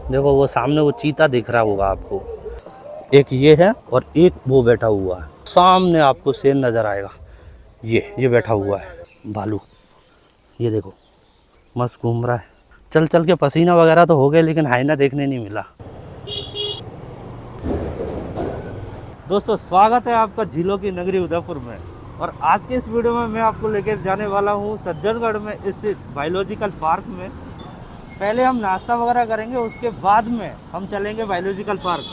देखो वो सामने वो चीता दिख रहा होगा आपको, एक ये है और एक वो बैठा हुआ है। सामने आपको शेर नज़र आएगा, ये बैठा हुआ है भालू। ये देखो मस्त घूम रहा है। चल चल के पसीना वगैरह तो हो गया, लेकिन हाइना देखने नहीं मिला। दोस्तों स्वागत है आपका झीलों की नगरी उदयपुर में। और आज के इस वीडियो में मैं आपको लेकर जाने वाला हूँ सज्जनगढ़ में स्थित बायोलॉजिकल पार्क में। पहले हम नाश्ता वगैरह करेंगे, उसके बाद में हम चलेंगे बायोलॉजिकल पार्क।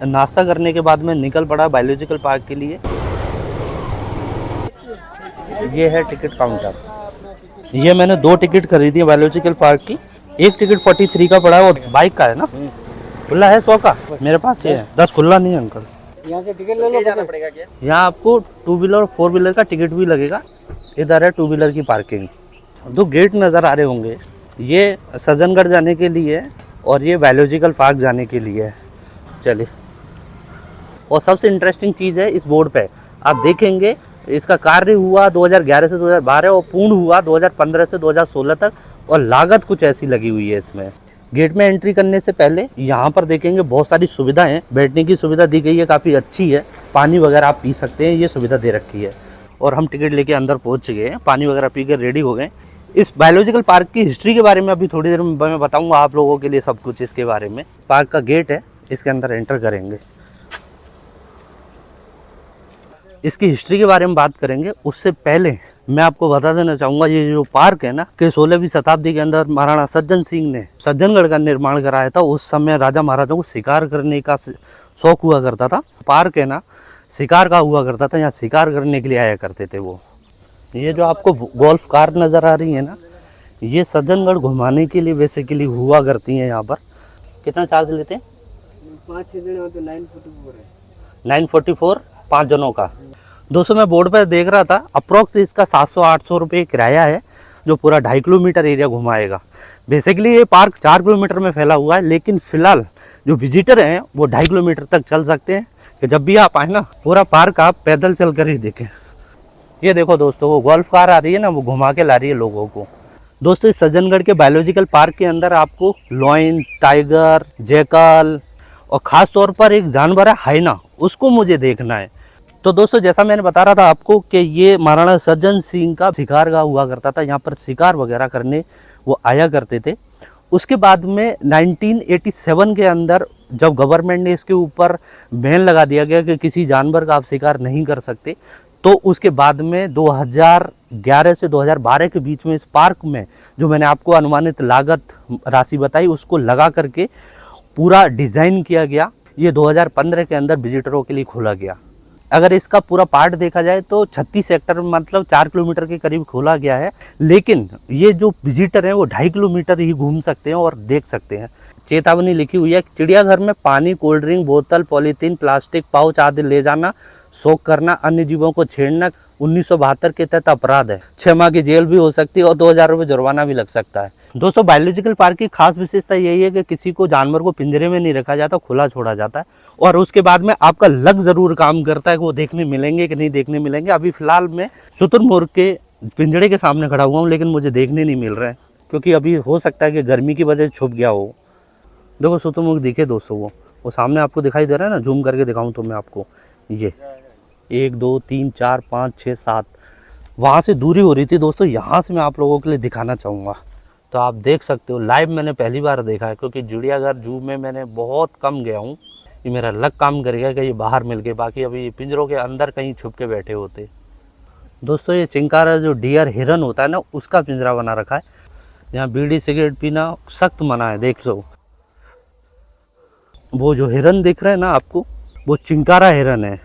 नाश्ता करने के बाद में निकल पड़ा बायोलॉजिकल पार्क के लिए। ये है टिकट काउंटर। ये मैंने 2 टिकट खरीदी है बायोलॉजिकल पार्क की। एक टिकट 43 का पड़ा है, वो बाइक का है ना, खुला है 100 का। मेरे पास ये है 10 खुला नहीं है अंकल। यहाँ से टिकट ले लो, जाना पड़ेगा क्या? यहाँ आपको 2 व्हीलर और 4 व्हीलर का टिकट भी लगेगा। इधर है 2 व्हीलर की पार्किंग। 2 गेट नज़र आ रहे होंगे, ये सज्जनगढ़ जाने के लिए और ये बायोलॉजिकल पार्क जाने के लिए है। चलिए, और सबसे इंटरेस्टिंग चीज़ है इस बोर्ड पे आप देखेंगे, इसका कार्य हुआ 2011 से 2012 और पूर्ण हुआ 2015 से 2016 तक, और लागत कुछ ऐसी लगी हुई है इसमें। गेट में एंट्री करने से पहले यहाँ पर देखेंगे बहुत सारी सुविधाएं, बैठने की सुविधा दी गई है, काफ़ी अच्छी है। पानी वगैरह आप पी सकते हैं, ये सुविधा दे रखी है। और हम टिकट लेके अंदर पहुँच गए हैं, पानी वगैरह पी कर रेडी हो गए। इस बायोलॉजिकल पार्क की हिस्ट्री के बारे में अभी थोड़ी देर में मैं बताऊँगा आप लोगों के लिए सब कुछ इसके बारे में। पार्क का गेट है, इसके अंदर एंटर करेंगे। इसकी हिस्ट्री के बारे में बात करेंगे, उससे पहले मैं आपको बता देना चाहूँगा, ये जो पार्क है ना, कि 16वीं शताब्दी के अंदर महाराणा सज्जन सिंह ने सज्जनगढ़ का निर्माण कराया था। उस समय राजा महाराजाओं को शिकार करने का शौक हुआ करता था। पार्क है ना, शिकार का हुआ करता था, यहाँ शिकार करने के लिए आया करते थे वो। ये जो आपको गोल्फ कार नज़र आ रही है ना, ये सज्जनगढ़ घुमाने के लिए बेसिकली हुआ करती हैं यहाँ पर। कितना चार्ज लेते हैं? 5-6 जने हो तो 944 है। 944 5 जनों का। दोस्तों मैं बोर्ड पर देख रहा था, अप्रोक्स इसका 700-800 रुपये किराया है, जो पूरा 2.5 किलोमीटर एरिया घुमाएगा। बेसिकली ये पार्क 4 किलोमीटर में फैला हुआ है, लेकिन फ़िलहाल जो विजिटर हैं वो 2.5 किलोमीटर तक चल सकते हैं। कि जब भी आप आए ना, पूरा पार्क आप पैदल चल कर ही देखें। ये देखो दोस्तों, वो गोल्फ कार आ रही है ना, वो घुमा के ला रही है लोगों को। दोस्तों इस सज्जनगढ़ के बायोलॉजिकल पार्क के अंदर आपको लॉयन, टाइगर, जैकल और ख़ास तौर पर एक जानवर है हाइना, उसको मुझे देखना है। तो दोस्तों जैसा मैंने बता रहा था आपको कि ये महाराणा सज्जन सिंह का शिकार गाह हुआ करता था, यहाँ पर शिकार वगैरह करने वो आया करते थे। उसके बाद में 1987 के अंदर जब गवर्नमेंट ने इसके ऊपर बैन लगा दिया गया कि किसी जानवर का आप शिकार नहीं कर सकते, तो उसके बाद में 2011 से 2012 के बीच में इस पार्क में जो मैंने आपको अनुमानित लागत राशि बताई, उसको लगा करके पूरा डिज़ाइन किया गया। ये 2015 के अंदर विजिटरों के लिए खोला गया। अगर इसका पूरा पार्ट देखा जाए तो 36 हेक्टर मतलब 4 किलोमीटर के करीब खोला गया है, लेकिन ये जो विजिटर हैं वो 2.5 किलोमीटर ही घूम सकते हैं और देख सकते हैं। चेतावनी लिखी हुई है, चिड़ियाघर में पानी, कोल्ड ड्रिंक बोतल, पॉलीथीन, प्लास्टिक पाउच आदि ले जाना, शौक करना, अन्य जीवों को छेड़ना 1972 के तहत अपराध है। 6 माह की जेल भी हो सकती है और 2000 रुपये जुर्माना भी लग सकता है। दोस्तों बायोलॉजिकल पार्क की खास विशेषता यही है कि किसी को जानवर को पिंजरे में नहीं रखा जाता, खुला छोड़ा जाता है। और उसके बाद में आपका लक ज़रूर काम करता है कि वो देखने मिलेंगे कि नहीं देखने मिलेंगे। अभी फ़िलहाल मैं शुतुरमुर्ग के पिंजरे के सामने खड़ा हुआ हूँ, लेकिन मुझे देखने नहीं मिल रहा है, क्योंकि अभी हो सकता है कि गर्मी की वजह से छुप गया हो। देखो शुतुरमुर्ग दिखे दोस्तों, वो सामने आपको दिखाई दे रहा है ना, जूम करके दिखाऊँ तो मैं आपको, ये 1 2 3 4 5 6 7 वहाँ से दूरी हो रही थी दोस्तों। यहाँ से मैं आप लोगों के लिए दिखाना चाहूँगा, तो आप देख सकते हो। लाइव मैंने पहली बार देखा है, क्योंकि चिड़ियाघर जू में मैंने बहुत कम गया हूँ। ये मेरा लक काम करेगा कि ये बाहर मिल गए, बाकी अभी पिंजरों के अंदर कहीं छुप के बैठे होते। दोस्तों ये चिंकारा जो डियर हिरन होता है ना, उसका पिंजरा बना रखा है। यहाँ बीड़ी सिगरेट पीना सख्त मना है, देख लो। वो जो हिरन दिख रहे हैं ना आपको, वो चिंकारा हिरन है।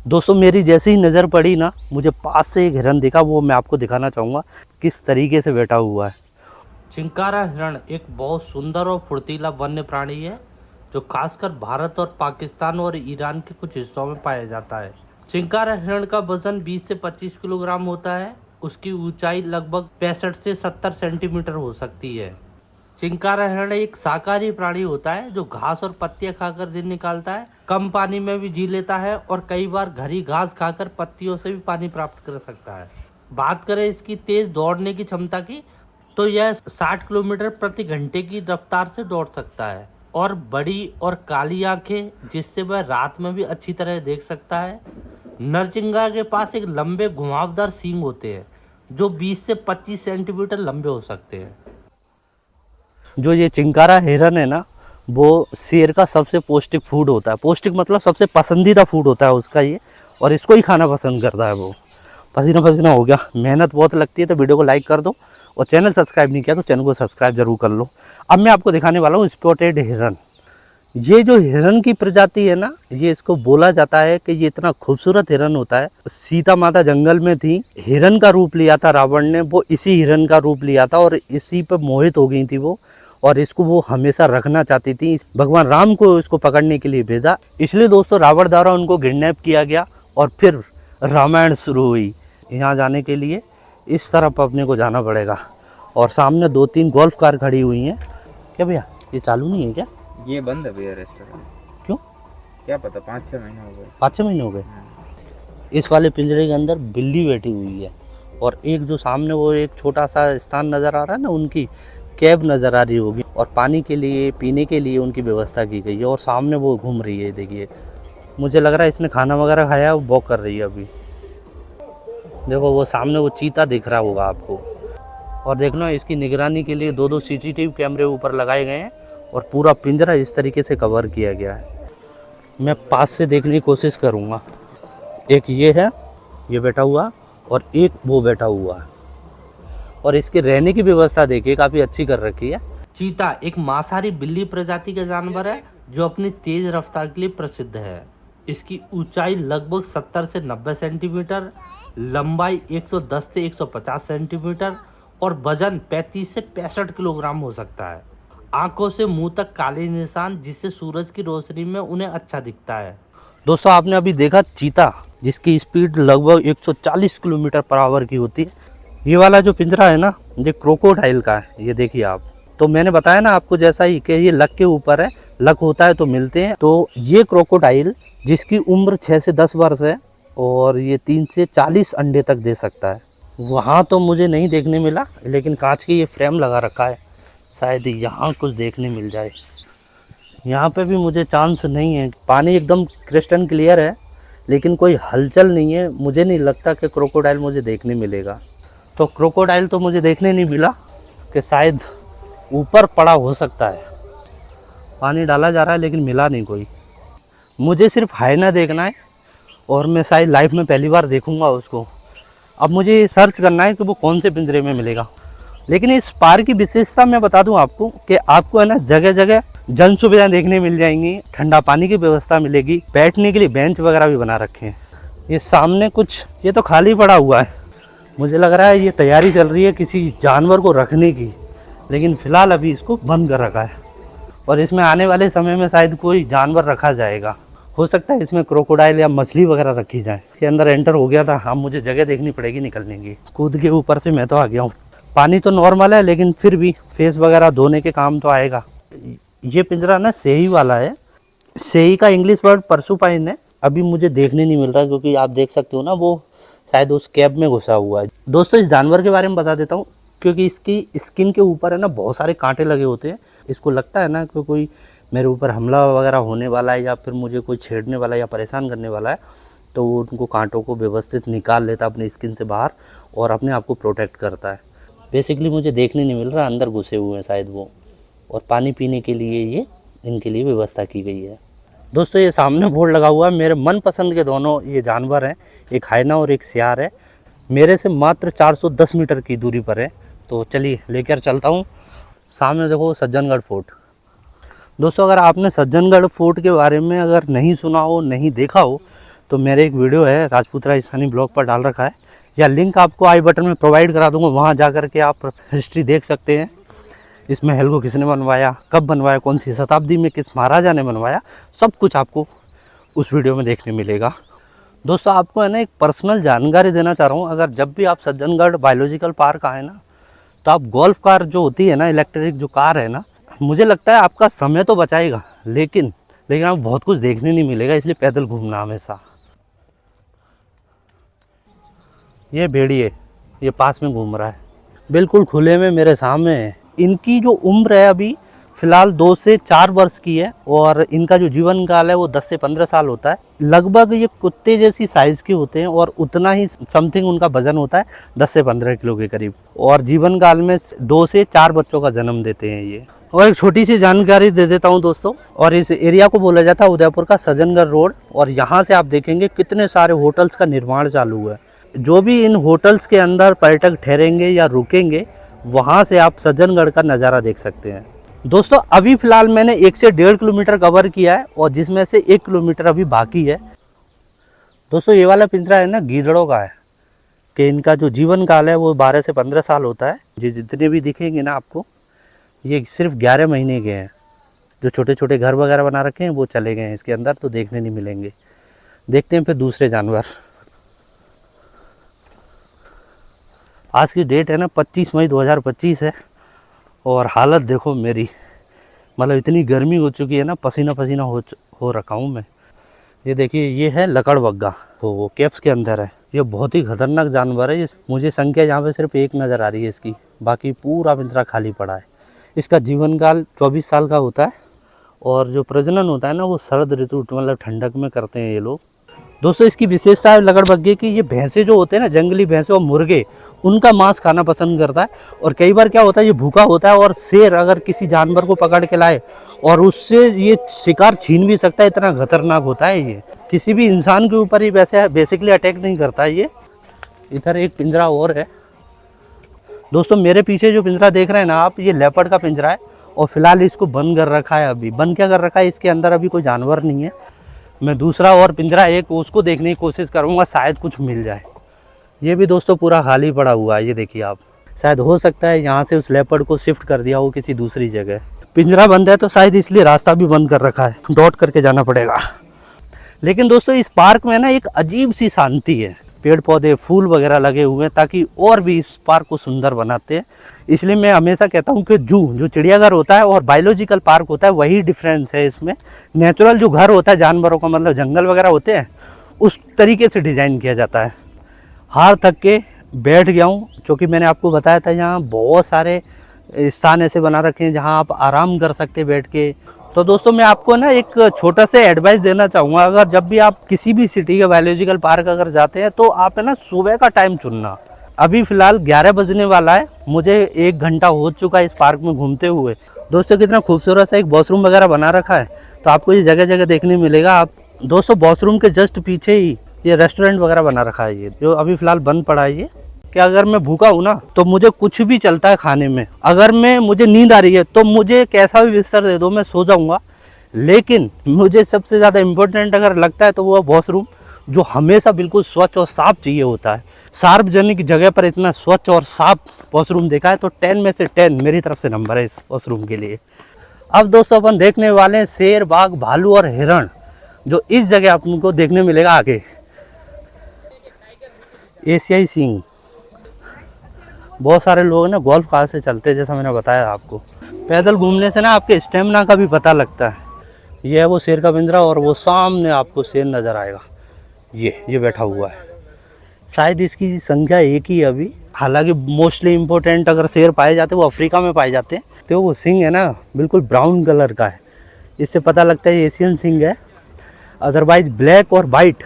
दोस्तों मेरी जैसे ही नज़र पड़ी ना, मुझे पास से एक हिरन दिखा, वो मैं आपको दिखाना चाहूँगा किस तरीके से बैठा हुआ है। चिंकारा हिरण एक बहुत सुंदर और फुर्तीला वन्य प्राणी है, जो खासकर भारत और पाकिस्तान और ईरान के कुछ हिस्सों में पाया जाता है। चिंकारा हिरण का वजन 20 से 25 किलोग्राम होता है। उसकी ऊंचाई लगभग 65 से 70 सेंटीमीटर हो सकती है। चिंकारा हिरण एक शाकाहारी प्राणी होता है, जो घास और पत्तियां खाकर दिन निकालता है। कम पानी में भी जी लेता है और कई बार घरी घास खाकर पत्तियों से भी पानी प्राप्त कर सकता है। बात करें इसकी तेज दौड़ने की क्षमता की, तो यह 60 किलोमीटर प्रति घंटे की रफ्तार से दौड़ सकता है और बड़ी और काली आंखें, जिससे वह रात में भी अच्छी तरह देख सकता है। नरचिंगा के पास एक लंबे घुमावदार सींग होते हैं जो 20 से 25 सेंटीमीटर लंबे हो सकते हैं। जो ये चिंकारा हिरन है ना, वो शेर का सबसे पौष्टिक फूड होता है। पौष्टिक मतलब सबसे पसंदीदा फूड होता है उसका ये, और इसको ही खाना पसंद करता है वो। पसीना पसीना हो गया, मेहनत बहुत लगती है, तो वीडियो को लाइक कर दो और चैनल सब्सक्राइब नहीं किया तो चैनल को सब्सक्राइब जरूर कर लो। अब मैं आपको दिखाने वाला हूँ स्पॉटेड हिरन। ये जो हिरन की प्रजाति है ना, ये इसको बोला जाता है कि ये इतना खूबसूरत हिरन होता है। सीता माता जंगल में थी, हिरन का रूप लिया था रावण ने, वो इसी हिरन का रूप लिया था और इसी पर मोहित हो गई थी वो, और इसको वो हमेशा रखना चाहती थी। भगवान राम को इसको पकड़ने के लिए भेजा, इसलिए दोस्तों रावण द्वारा उनको किडनैप किया गया और फिर रामायण शुरू हुई। यहाँ जाने के लिए इस तरफ अपने को जाना पड़ेगा, और सामने 2-3 गोल्फ कार खड़ी हुई हैं। क्या भैया ये चालू नहीं है क्या? ये बंद है भैया रेस्टोरेंट। क्यों? क्या पता, 5-6 महीने हो गए। 5-6 महीने हो गए। इस वाले पिंजरे के अंदर बिल्ली बैठी हुई है, और एक जो सामने वो एक छोटा सा स्थान नज़र आ रहा है ना, उनकी कैब नज़र आ रही होगी, और पानी के लिए पीने के लिए उनकी व्यवस्था की गई है, और सामने वो घूम रही है। देखिए, मुझे लग रहा है इसने खाना वगैरह खाया, वो वॉक कर रही है अभी। देखो वो सामने वो चीता दिख रहा होगा आपको, और देखना इसकी निगरानी के लिए 2-2 CCTV कैमरे ऊपर लगाए गए हैं, और पूरा पिंजरा इस तरीके से कवर किया गया है। मैं पास से देखने की कोशिश करूँगा। एक ये है, ये बैठा हुआ, और एक वो बैठा हुआ है, और इसके रहने की व्यवस्था देखिए काफ़ी अच्छी कर रखी है। चीता एक मांसाहारी बिल्ली प्रजाति का जानवर है जो अपनी तेज रफ्तार के लिए प्रसिद्ध है। इसकी ऊंचाई लगभग 70 से 90 सेंटीमीटर, लंबाई 110 से 150 सेंटीमीटर और वजन 35 से 65 किलोग्राम हो सकता है। आंखों से मुंह तक काले निशान, जिससे सूरज की रोशनी में उन्हें अच्छा दिखता है। दोस्तों आपने अभी देखा चीता, जिसकी स्पीड लगभग 140 किलोमीटर पर आवर की होती है। ये वाला जो पिंजरा है ना, ये क्रोकोडाइल का है। ये देखिए आप, तो मैंने बताया ना आपको जैसा ही कि ये लक के ऊपर है, लक होता है तो मिलते हैं। तो ये क्रोकोडाइल जिसकी उम्र 6 से 10 वर्ष है, और ये 3 से 40 अंडे तक दे सकता है। वहाँ तो मुझे नहीं देखने मिला, लेकिन कांच की ये फ्रेम लगा रखा है, शायद यहाँ कुछ देखने मिल जाए। यहाँ पे भी मुझे चांस नहीं है। पानी एकदम क्रिस्टल क्लियर है, लेकिन कोई हलचल नहीं है। मुझे नहीं लगता कि क्रोकोडाइल मुझे देखने मिलेगा। तो क्रोकोडाइल तो मुझे देखने नहीं मिला, कि शायद ऊपर पड़ा हो सकता है। पानी डाला जा रहा है लेकिन मिला नहीं कोई। मुझे सिर्फ हाइना देखना है, और मैं शायद लाइफ में पहली बार देखूंगा उसको। अब मुझे सर्च करना है कि वो कौन से पिंजरे में मिलेगा। लेकिन इस पार्क की विशेषता मैं बता दूं आपको कि आपको है ना जगह जगह जन सुविधाएं देखने मिल जाएंगी, ठंडा पानी की व्यवस्था मिलेगी, बैठने के लिए बेंच वगैरह भी बना रखे हैं। ये सामने कुछ, ये तो खाली पड़ा हुआ है। मुझे लग रहा है ये तैयारी चल रही है किसी जानवर को रखने की, लेकिन फ़िलहाल अभी इसको बंद कर रखा है, और इसमें आने वाले समय में शायद कोई जानवर रखा जाएगा। हो सकता है इसमें क्रोकोडाइल या मछली वगैरह रखी जाए। इसके अंदर एंटर हो गया था। अब मुझे जगह देखनी पड़ेगी निकलने की। कूद के ऊपर से मैं तो आ गया हूँ। पानी तो नॉर्मल है, लेकिन फिर भी फेस वगैरह धोने के काम तो आएगा। ये पिंजरा ना सेही वाला है। सेही का इंग्लिश वर्ड परसुपाइन है। अभी मुझे देखने नहीं मिल रहा, क्योंकि आप देख सकते हो ना, वो शायद उस कैब में घुसा हुआ है। दोस्तों इस जानवर के बारे में बता देता हूँ, क्योंकि इसकी स्किन के ऊपर है ना बहुत सारे कांटे लगे होते हैं। इसको लगता है ना कि कोई मेरे ऊपर हमला वगैरह होने वाला है, या फिर मुझे कोई छेड़ने वाला है या परेशान करने वाला है, तो वो उनको कांटों को व्यवस्थित निकाल लेता है अपनी स्किन से बाहर, और अपने आप को प्रोटेक्ट करता है। बेसिकली मुझे देखने नहीं मिल रहा, अंदर घुसे हुए हैं शायद वो, और पानी पीने के लिए ये इनके लिए व्यवस्था की गई है। दोस्तों ये सामने बोर्ड लगा हुआ है, मेरे मनपसंद के दोनों ये जानवर हैं, एक हाइना और एक सियार है। मेरे से मात्र 410 मीटर की दूरी पर है। तो चलिए लेकर चलता हूँ। सामने देखो सज्जनगढ़ फोर्ट। दोस्तों अगर आपने सज्जनगढ़ फोर्ट के बारे में अगर नहीं सुना हो, नहीं देखा हो, तो मेरे एक वीडियो है राजपूत राजस्थानी ब्लॉग पर डाल रखा है, या लिंक आपको आई बटन में प्रोवाइड करा दूंगा। वहाँ जा कर के आप हिस्ट्री देख सकते हैं। इस महल को किसने बनवाया, कब बनवाया, कौन सी शताब्दी में किस महाराजा ने बनवाया, सब कुछ आपको उस वीडियो में देखने मिलेगा। दोस्तों आपको है ना एक पर्सनल जानकारी देना चाह रहा हूँ। अगर जब भी आप सज्जनगढ़ बायोलॉजिकल पार्क आए ना, तो आप गोल्फ कार जो होती है ना, इलेक्ट्रिक जो कार है ना, मुझे लगता है आपका समय तो बचाएगा, लेकिन आपको बहुत कुछ देखने नहीं मिलेगा। इसलिए पैदल घूमना हमेशा। ये भेड़िए ये पास में घूम रहा है। बिल्कुल खुले में मेरे सामने है। इनकी जो उम्र है अभी फ़िलहाल 2 से 4 वर्ष की है और इनका जो जीवन काल है वो 10 से 15 साल होता है। लगभग ये कुत्ते जैसी साइज़ के होते हैं और उतना ही समथिंग उनका वज़न होता है 10 से 15 किलो के करीब, और जीवन काल में 2 से 4 बच्चों का जन्म देते हैं ये। और एक छोटी सी जानकारी दे देता हूँ दोस्तों, और इस एरिया को बोला जाता है उदयपुर का सज्जनगढ़ रोड, और यहाँ से आप देखेंगे कितने सारे होटल्स का निर्माण चालू है। जो भी इन होटल्स के अंदर पर्यटक ठहरेंगे या रुकेंगे, वहाँ से आप सज्जनगढ़ का नज़ारा देख सकते हैं। दोस्तों अभी फ़िलहाल मैंने 1 से 1.5 किलोमीटर कवर किया है और जिसमें से 1 किलोमीटर अभी बाकी है। दोस्तों ये वाला पिंजरा है ना गीदड़ों का है, कि इनका जो जीवन काल है वो 12 से 15 साल होता है। ये जितने भी दिखेंगे ना आपको, ये सिर्फ 11 महीने के हैं। जो छोटे छोटे घर वगैरह बना रखे हैं वो चले गए हैं इसके अंदर, तो देखने नहीं मिलेंगे। देखते हैं फिर दूसरे जानवर। आज की डेट है ना 25 मई 2025 है, और हालत देखो मेरी, मतलब इतनी गर्मी हो चुकी है ना, पसीना पसीना हो रखा हूँ मैं। ये देखिए ये है लकड़बग्गा, तो वो कैप्स के अंदर है। ये बहुत ही खतरनाक जानवर है। मुझे संख्या यहाँ पे सिर्फ 1 नज़र आ रही है इसकी, बाकी पूरा पिंजरा खाली पड़ा है। इसका जीवन काल 24 साल का होता है, और जो प्रजनन होता है ना वो शरद ऋतु मतलब ठंडक में करते हैं ये लोग। दोस्तों इसकी विशेषता है लकड़बग्गे की, ये भैंसे जो होते हैं ना, जंगली भैंसे और मुर्गे, उनका मांस खाना पसंद करता है। और कई बार क्या होता है, ये भूखा होता है और शेर अगर किसी जानवर को पकड़ के लाए और उससे ये शिकार छीन भी सकता है, इतना खतरनाक होता है ये। किसी भी इंसान के ऊपर ही वैसे बेसिकली अटैक नहीं करता है ये। इधर एक पिंजरा और है दोस्तों, मेरे पीछे जो पिंजरा देख रहे हैं ना आप, ये लेपर्ड का पिंजरा है, और फिलहाल इसको बंद कर रखा है। अभी बंद क्या कर रखा है, इसके अंदर अभी कोई जानवर नहीं है। मैं दूसरा और पिंजरा एक उसको देखने की कोशिश करूँगा, शायद कुछ मिल जाए। ये भी दोस्तों पूरा खाली पड़ा हुआ है, ये देखिए आप। शायद हो सकता है यहाँ से उस लेपर्ड को शिफ्ट कर दिया हो किसी दूसरी जगह। पिंजरा बंद है तो शायद इसलिए रास्ता भी बंद कर रखा है, डॉट करके जाना पड़ेगा। लेकिन दोस्तों इस पार्क में ना एक अजीब सी शांति है। पेड़ पौधे फूल वगैरह लगे हुए हैं ताकि और भी इस पार्क को सुंदर बनाते हैं। इसलिए मैं हमेशा कहता हूँ कि जो चिड़ियाघर होता है और बायोलॉजिकल पार्क होता है वही डिफरेंस है इसमें। नेचुरल जो घर होता है जानवरों का, मतलब जंगल वगैरह होते हैं, उस तरीके से डिज़ाइन किया जाता है। हार थक के बैठ गया हूँ, क्योंकि मैंने आपको बताया था यहाँ बहुत सारे स्थान ऐसे बना रखे हैं जहाँ आप आराम कर सकते हैं बैठ के। तो दोस्तों मैं आपको ना एक छोटा सा एडवाइस देना चाहूँगा, अगर जब भी आप किसी भी सिटी के बायोलॉजिकल पार्क अगर जाते हैं तो आप है ना सुबह का टाइम चुनना। अभी फ़िलहाल 11 बजने वाला है, मुझे 1 घंटा हो चुका है इस पार्क में घूमते हुए। दोस्तों कितना खूबसूरत सा एक वॉशरूम वगैरह बना रखा है, तो आपको ये जगह जगह देखने मिलेगा। आप दोस्तों वॉशरूम के जस्ट पीछे ही ये रेस्टोरेंट वगैरह बना रखा है, ये जो अभी फ़िलहाल बंद पड़ा है ये। कि अगर मैं भूखा हूँ ना तो मुझे कुछ भी चलता है खाने में। अगर मुझे नींद आ रही है तो मुझे कैसा भी बिस्तर दे दो, मैं सो जाऊँगा। लेकिन मुझे सबसे ज़्यादा इम्पोर्टेंट अगर लगता है तो वो वॉशरूम, जो हमेशा बिल्कुल स्वच्छ और साफ़ चाहिए होता है। सार्वजनिक जगह पर इतना स्वच्छ और साफ़ वॉशरूम देखा है तो 10 में से 10 मेरी तरफ से नंबर है इस वॉशरूम के लिए। अब दोस्तों अपन देखने वाले हैं शेर, बाघ, भालू और हिरण, जो इस जगह आपको देखने मिलेगा आगे। एशियाई सिंह। बहुत सारे लोग ना गोल्फ कार से चलते हैं, जैसा मैंने बताया आपको। पैदल घूमने से ना आपके स्टेमिना का भी पता लगता है। ये है वो शेर का पिंजरा, और वो सामने आपको शेर नज़र आएगा, ये बैठा हुआ है। शायद इसकी संख्या एक ही है अभी। हालांकि मोस्टली इम्पोर्टेंट अगर शेर पाए जाते हैं वो अफ्रीका में पाए जाते हैं। तो वो सिंह है ना बिल्कुल ब्राउन कलर का है, इससे पता लगता है एशियन सिंह है। अदरवाइज ब्लैक और वाइट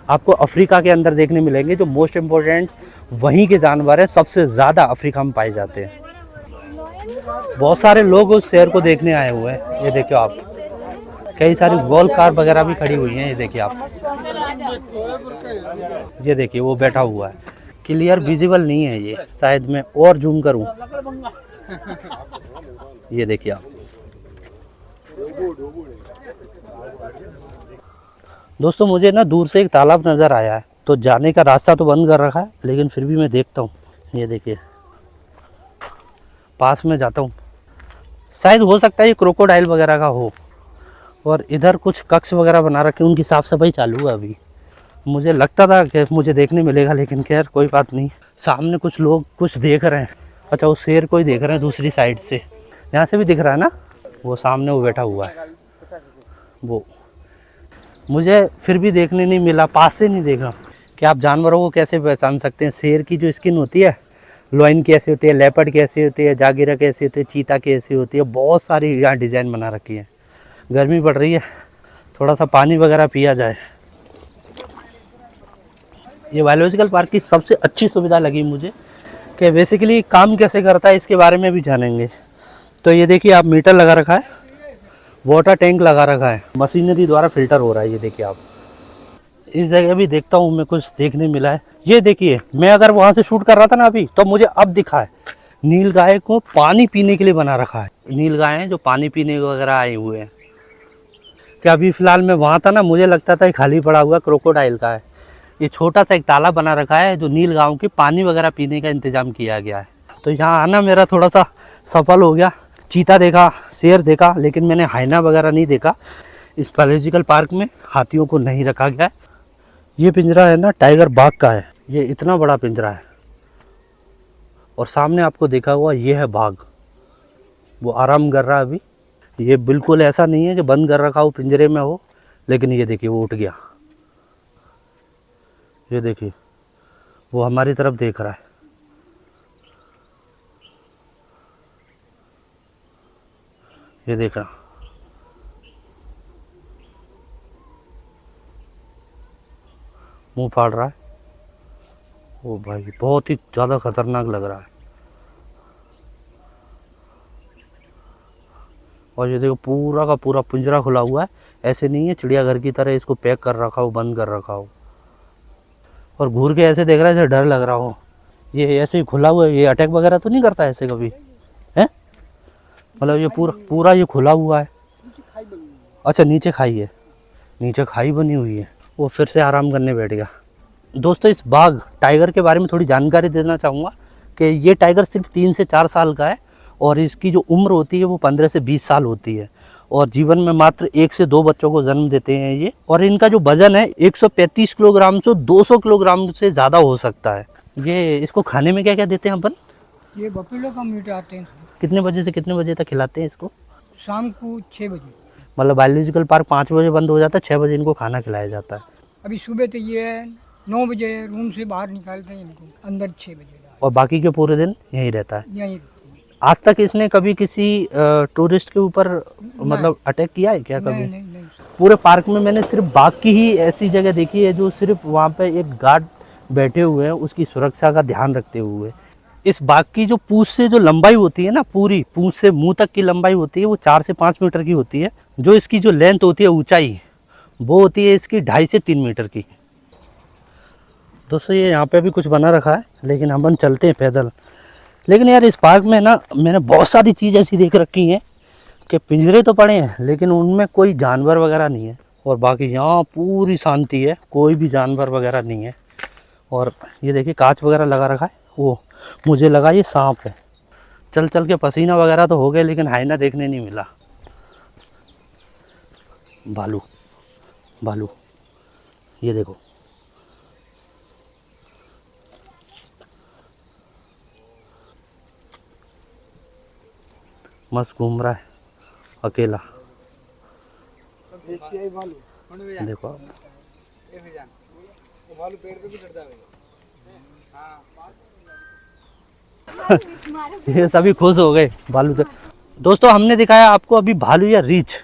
आपको अफ्रीका के अंदर देखने मिलेंगे। जो मोस्ट इम्पोर्टेंट वहीं के जानवर हैं, सबसे ज़्यादा अफ्रीका में पाए जाते हैं। बहुत सारे लोग उस शेर को देखने आए हुए हैं। ये देखिए आप, कई सारी गोल्फ कार वगैरह भी खड़ी हुई हैं। ये देखिए आप, ये देखिए वो बैठा हुआ है। क्लियर विजिबल नहीं है ये, शायद मैं और जूम करूं। ये देखिए आप। दोस्तों मुझे ना दूर से एक तालाब नज़र आया है, तो जाने का रास्ता तो बंद कर रखा है, लेकिन फिर भी मैं देखता हूँ। ये देखिए पास में जाता हूँ, शायद हो सकता है ये क्रोकोडाइल वगैरह का हो। और इधर कुछ कक्ष वगैरह बना रखे, उनकी साफ़ सफाई चालू है अभी। मुझे लगता था कि मुझे देखने मिलेगा, लेकिन खैर कोई बात नहीं। सामने कुछ लोग कुछ देख रहे हैं। अच्छा वो शेर को ही देख रहे हैं दूसरी साइड से, यहाँ से भी दिख रहा है ना, वो सामने वो बैठा हुआ है। वो मुझे फिर भी देखने नहीं मिला, पास से नहीं देखा। कि आप जानवरों को कैसे पहचान सकते हैं। शेर की जो स्किन होती है लॉइन की ऐसी होती है, लेपर्ड की ऐसी होती है, जागीरा की ऐसी होती है, चीता की ऐसी होती है, बहुत सारी यहाँ डिज़ाइन बना रखी है। गर्मी पड़ रही है, थोड़ा सा पानी वगैरह पिया जाए। ये बायोलॉजिकल पार्क की सबसे अच्छी सुविधा लगी मुझे कि बेसिकली काम कैसे करता है इसके बारे में भी जानेंगे। तो ये देखिए आप, मीटर लगा रखा है, वाटर टैंक लगा रखा है, मशीनरी द्वारा फिल्टर हो रहा है। ये देखिए आप, इस जगह भी देखता हूँ मैं, कुछ देखने मिला है। ये देखिए, मैं अगर वहाँ से शूट कर रहा था ना अभी, तो मुझे अब दिखा है नील गाय को पानी पीने के लिए बना रखा है। नील गाय हैं जो पानी पीने वगैरह आए हुए हैं। क्या अभी फ़िलहाल मैं वहाँ था ना, मुझे लगता था ये खाली पड़ा हुआ क्रोकोडाइल का है। ये छोटा सा एक तालाब बना रखा है जो नील गायों के पानी वगैरह पीने का इंतज़ाम किया गया है। तो यहाँ आना मेरा थोड़ा सा सफल हो गया। चीता देखा, शेर देखा, लेकिन मैंने हाइना वगैरह नहीं देखा। इस बायोलॉजिकल पार्क में हाथियों को नहीं रखा गया है। ये पिंजरा है ना टाइगर बाघ का है, ये इतना बड़ा पिंजरा है। और सामने आपको देखा हुआ ये है बाघ, वो आराम कर रहा है अभी। ये बिल्कुल ऐसा नहीं है कि बंद कर रखा हो पिंजरे में हो, लेकिन ये देखिए वो उठ गया। ये देखिए वो हमारी तरफ देख रहा है। ये देखा, मुंह फाड़ रहा है। ओ भाई, बहुत ही ज़्यादा खतरनाक लग रहा है। और ये देखो पूरा का पूरा पिंजरा खुला हुआ है, ऐसे नहीं है चिड़ियाघर की तरह इसको पैक कर रखा हो, बंद कर रखा हो। और घूर के ऐसे देख रहा है जैसे डर लग रहा हो। ये ऐसे ही खुला हुआ है, ये अटैक वगैरह तो नहीं करता ऐसे कभी, है? मतलब ये पूरा पूरा ये खुला हुआ है। अच्छा, नीचे खाई है, नीचे खाई बनी हुई है। वो फिर से आराम करने बैठ गया। दोस्तों, इस बाघ टाइगर के बारे में थोड़ी जानकारी देना चाहूँगा कि ये टाइगर सिर्फ 3 से 4 साल का है और इसकी जो उम्र होती है वो 15 से 20 साल होती है। और जीवन में मात्र 1 से 2 बच्चों को जन्म देते हैं ये। और इनका जो वजन है 135 किलोग्राम से 200 किलोग्राम से ज़्यादा हो सकता है। ये इसको खाने में क्या क्या देते हैं अपन? ये बफेलो का मीट आते हैं। कितने बजे से कितने बजे तक खिलाते हैं इसको? शाम को 6 बजे। मतलब बायोलॉजिकल पार्क 5 बजे बंद हो जाता है, 6 बजे इनको खाना खिलाया जाता है। अभी सुबह तो ये 9 बजे रूम से बाहर निकालते हैं इनको, अंदर 6 बजे और बाकी के पूरे दिन यहीं रहता है। यहीं। आज तक इसने कभी किसी टूरिस्ट के ऊपर मतलब अटैक किया है क्या कभी? नहीं। पूरे पार्क में मैंने सिर्फ बाघ की ही ऐसी जगह देखी है जो सिर्फ वहाँ पे एक गार्ड बैठे हुए हैं उसकी सुरक्षा का ध्यान रखते हुए। इस बाघ की जो पूंछ से जो लंबाई होती है ना, पूरी पूंछ से मुंह तक की लंबाई होती है वो 4 से 5 मीटर की होती है। जो इसकी जो लेंथ होती है, ऊंचाई, वो होती है इसकी 2.5 से 3 मीटर की। दोस्तों, ये यहाँ पे भी कुछ बना रखा है, लेकिन हम चलते हैं पैदल। लेकिन यार इस पार्क में ना मैंने बहुत सारी चीज़ ऐसी देख रखी हैं कि पिंजरे तो पड़े हैं लेकिन उनमें कोई जानवर वगैरह नहीं है। और बाकी यहाँ पूरी शांति है, कोई भी जानवर वगैरह नहीं है। और ये देखिए कांच वगैरह लगा रखा है, वो मुझे लगा ये सांप है। चल चल के पसीना वगैरह तो हो गए, लेकिन हाइना देखने नहीं मिला। भालू, भालू, ये देखो। मस्त घूम रहा है अकेला। देखो आप, ये सभी खुश हो गए भालू से। दोस्तों, हमने दिखाया आपको अभी भालू या रीछ।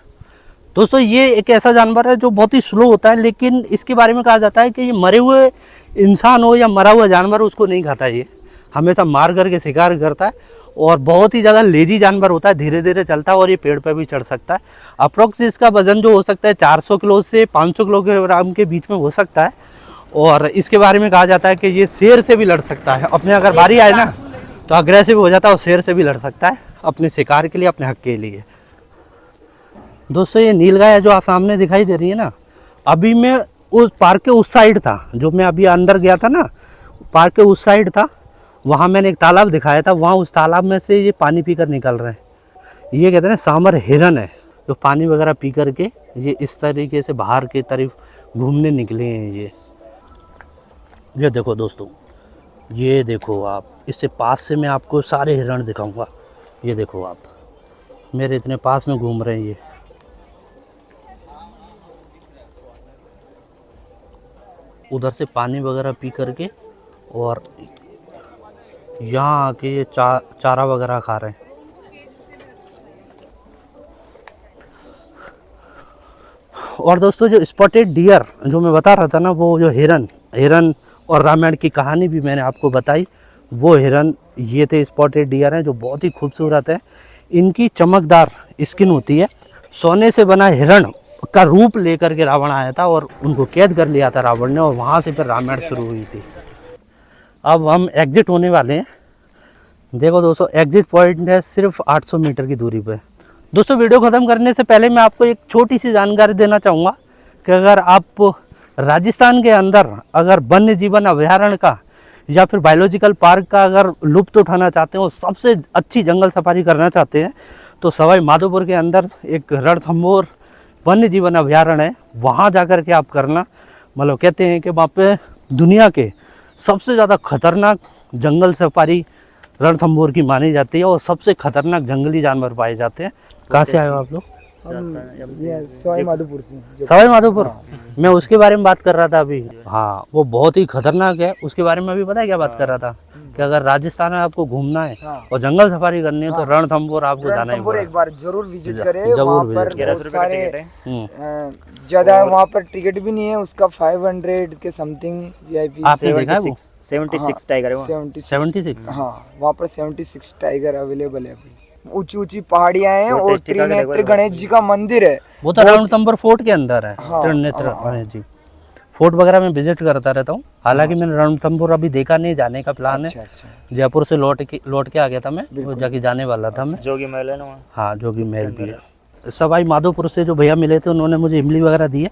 दोस्तों, ये एक ऐसा जानवर है जो बहुत ही स्लो होता है, लेकिन इसके बारे में कहा जाता है कि ये मरे हुए इंसान हो या मरा हुआ जानवर उसको नहीं खाता। ये हमेशा मार करके शिकार करता है और बहुत ही ज़्यादा लेजी जानवर होता है, धीरे धीरे चलता है और ये पेड़ पर भी चढ़ सकता है। अप्रोक्स इसका वजन जो हो सकता है 400 किलो से 500 किलोग्राम के बीच में हो सकता है। और इसके बारे में कहा जाता है कि ये शेर से भी लड़ सकता है। अपने अगर बारी आए ना तो अग्रेसिव हो जाता है और शेर से भी लड़ सकता है अपने शिकार के लिए, अपने हक के लिए। दोस्तों, ये नीलगाय जो आप सामने दिखाई दे रही है ना, अभी मैं उस पार्क के उस साइड था, जो मैं अभी अंदर गया था ना, पार्क के उस साइड था। वहाँ मैंने एक तालाब दिखाया था, वहाँ उस तालाब में से ये पानी पीकर निकल रहे हैं। ये कहते हैं सामर हिरन है जो पानी वगैरह पी करके ये इस तरीके से बाहर की तरफ घूमने निकले हैं। ये देखो दोस्तों, ये देखो आप, इससे पास से मैं आपको सारे हिरण दिखाऊंगा। ये देखो आप, मेरे इतने पास में घूम रहे हैं ये। उधर से पानी वगैरह पी करके और यहाँ आके ये चारा वगैरह खा रहे हैं। और दोस्तों जो स्पॉटेड डियर जो मैं बता रहा था ना, वो जो हिरन और रामायण की कहानी भी मैंने आपको बताई, वो हिरन ये थे स्पॉटेड डियर हैं जो बहुत ही खूबसूरत है। इनकी चमकदार स्किन होती है। सोने से बना हिरण का रूप लेकर के रावण आया था और उनको कैद कर लिया था रावण ने, और वहाँ से फिर रामायण शुरू हुई थी। अब हम एग्जिट होने वाले हैं। देखो दोस्तों, एग्जिट पॉइंट है सिर्फ 800 मीटर की दूरी पे। दोस्तों वीडियो ख़त्म करने से पहले मैं आपको एक छोटी सी जानकारी देना चाहूँगा कि अगर आप राजस्थान के अंदर अगर वन्य जीवन अभ्यारण्य का या फिर बायोलॉजिकल पार्क का अगर लुत्फ़ उठाना चाहते हो, सबसे अच्छी जंगल सफारी करना चाहते हैं, तो सवाई माधोपुर के अंदर एक रणथंभौर वन्य जीवन अभ्यारण्य है। वहाँ जाकर के आप करना, मतलब कहते हैं कि वहाँ पे दुनिया के सबसे ज़्यादा खतरनाक जंगल सफारी रणथंभौर की मानी जाती है और सबसे खतरनाक जंगली जानवर पाए जाते हैं। कहाँ से आए हो आप लोग? ये सवाई माधोपुर से। सवाई माधोपुर, मैं उसके बारे में बात कर रहा था अभी। हाँ, वो बहुत ही खतरनाक है। उसके बारे में अभी पता है क्या बात कर रहा था, कि अगर राजस्थान में आपको घूमना है और जंगल सफारी करनी है तो रणथंभौर आपको जाना ही पड़ेगा। एक बार जरूर विजिट करें। जरूर वहाँ पर बहुत सारे ज्यादा है, वहाँ पर टिकट भी नहीं है, उसका 500 के समथिंग VIP। आपने देखा है वो? 76 टाइगर है वो। 76। हाँ, वहाँ पर 76 टाइगर अवेलेबल है अभी। ऊंची ऊंची पहाड़ियाँ हैं और त्रिनेत्र गणेश जी का मंदिर है। वो तो रणथंभौर फोर्ट के अंदर है। हाँ, त्रिनेत्र गणेश जी फोर्ट वगैरह में विजिट करता रहता हूँ। हालांकि मैंने रणथंभौर अभी देखा नहीं, जाने का प्लान है। अच्छा। जयपुर से लौट के आ गया था मैं, वो जाके जाने वाला था मैं। जोगी महल है ना वहाँ। हाँ, जोगी महल भी है। सवाई माधोपुर से जो भैया मिले थे उन्होंने मुझे इमली वगैरह दी है,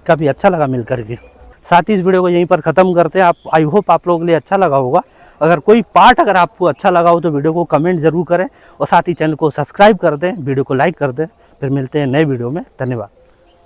काफ़ी अच्छा लगा मिल करके। साथ ही इस वीडियो को यहीं पर ख़त्म करते हैं। आप आई होप आप लोगों के लिए अच्छा लगा होगा। अगर कोई पार्ट अगर आपको अच्छा लगा हो तो वीडियो को कमेंट ज़रूर करें और साथ ही चैनल को सब्सक्राइब कर दें, वीडियो को लाइक कर दें। फिर मिलते हैं नए वीडियो में। धन्यवाद।